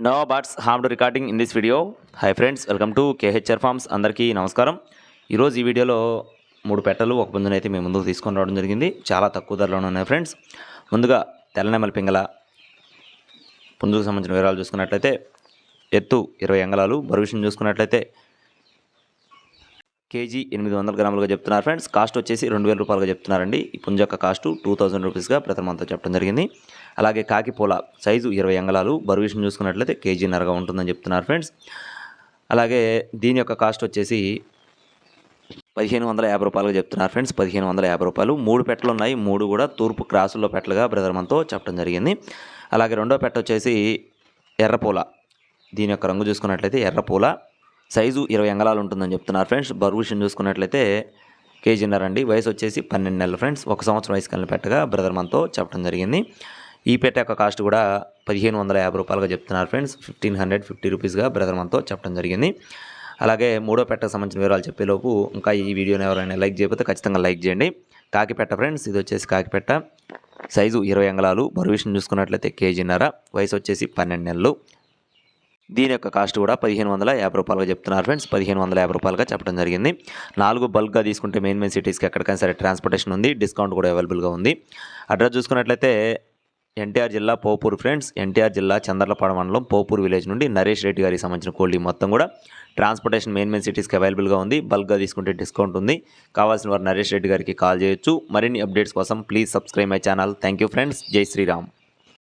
No buts ham to recording in this video. Hi friends, welcome to KHR farms. అందరికీ నమస్కారం. ఈరోజు ఈ వీడియోలో 3 పెట్టలు ఒక పుంజునైతే మేము ముందుకు తీసుకొని రావడం జరిగింది. చాలా తక్కువ ధరలోనే ఉన్నాయి ఫ్రెండ్స్. ముందుగా తెల్లనెమలి పింగళ పుంజుకు సంబంధించిన వివరాలు చూసుకున్నట్లయితే ఎత్తు 20 అంగుళాలు, బరువు విషయం చూసుకున్నట్లయితే కేజీ 800 గ్రాములుగా చెప్తున్నారు ఫ్రెండ్స్. కాస్ట్ వచ్చేసి 2000 రూపాయలుగా చెప్తున్నారండి. ఈ పుంజ యొక్క కాస్ట్ 2000 రూపీస్గా ప్రతిమంతా చెప్పడం జరిగింది. అలాగే కాకిపోల సైజు 20 అంగుళాలు, బరువు విషయం చూసుకున్నట్లయితే కేజీన్నరగా ఉంటుందని చెప్తున్నారు ఫ్రెండ్స్. అలాగే దీని యొక్క కాస్ట్ వచ్చేసి 1550 రూపాయలుగా చెప్తున్నారు ఫ్రెండ్స్. 1550 రూపాయలు. 3 పెట్టలు ఉన్నాయి. 3 కూడా తూర్పు క్రాసుల్లో పెట్టలుగా బ్రదర్ మనతో చెప్పడం జరిగింది. అలాగే రెండో పెట్ట వచ్చేసి ఎర్రపూల. దీని యొక్క రంగు చూసుకున్నట్లయితే ఎర్రపూల సైజు 20 అంగుళాలు ఉంటుందని చెప్తున్నారు ఫ్రెండ్స్. బరువు విషయం చూసుకున్నట్లయితే కేజీన్నర అండి. వయసు వచ్చేసి 12 నెలలు ఫ్రెండ్స్. 1 సంవత్సరం వయసు కలిగిన పెట్టగా బ్రదర్ మనతో చెప్పడం జరిగింది. ఈ పెట్ట యొక్క కాస్ట్ కూడా 1550 రూపాయలుగా చెప్తున్నారు ఫ్రెండ్స్. 1550 రూపీస్గా బ్రదర్ మనతో చెప్పడం జరిగింది. అలాగే మూడో పెట్టకు సంబంధించిన వివరాలు చెప్పేలోపు ఇంకా ఈ వీడియోని ఎవరైనా లైక్ చేయకపోతే ఖచ్చితంగా లైక్ చేయండి. కాకిపెట్ట ఫ్రెండ్స్, ఇది వచ్చేసి కాకిపెట్ట సైజు 20 అంగుళాలు, బరువు విషయం చూసుకున్నట్లయితే కేజీన్నర, వయసు వచ్చేసి 12 నెలలు. దీని యొక్క కాస్ట్ కూడా 1550 రూపాయలుగా చెప్తున్నారు ఫ్రెండ్స్. 1550 రూపాయలుగా చెప్పడం జరిగింది. 4 బల్క్గా తీసుకుంటే మెయిన్ సిటీస్కి ఎక్కడికైనా సరే ట్రాన్స్పోర్టేషన్ ఉంది, డిస్కౌంట్ కూడా అవైలబుల్గా ఉంది. అడ్రస్ చూసుకున్నట్లయితే ఎన్టీఆర్ జిల్లా పోపూరు ఫ్రెండ్స్. ఎన్టీఆర్ జిల్లా చంద్రలపాడు మండలం పోపూరు విలేజ్ నుండి నరేష్ రెడ్డి గారికి సంబంధించిన కోల్డ్ మొత్తం కూడా ట్రాన్స్పోర్టేషన్ మెయిన్ సిటీస్కి అవైలబుల్గా ఉంది. బల్క్గా తీసుకుంటే డిస్కౌంట్ ఉంది. కావాల్సిన వారు నరేష్ రెడ్డి గారికి కాల్ చేయొచ్చు. మరిన్ని అప్డేట్స్ కోసం please subscribe my channel. Thank you friends. జై శ్రీరామ్.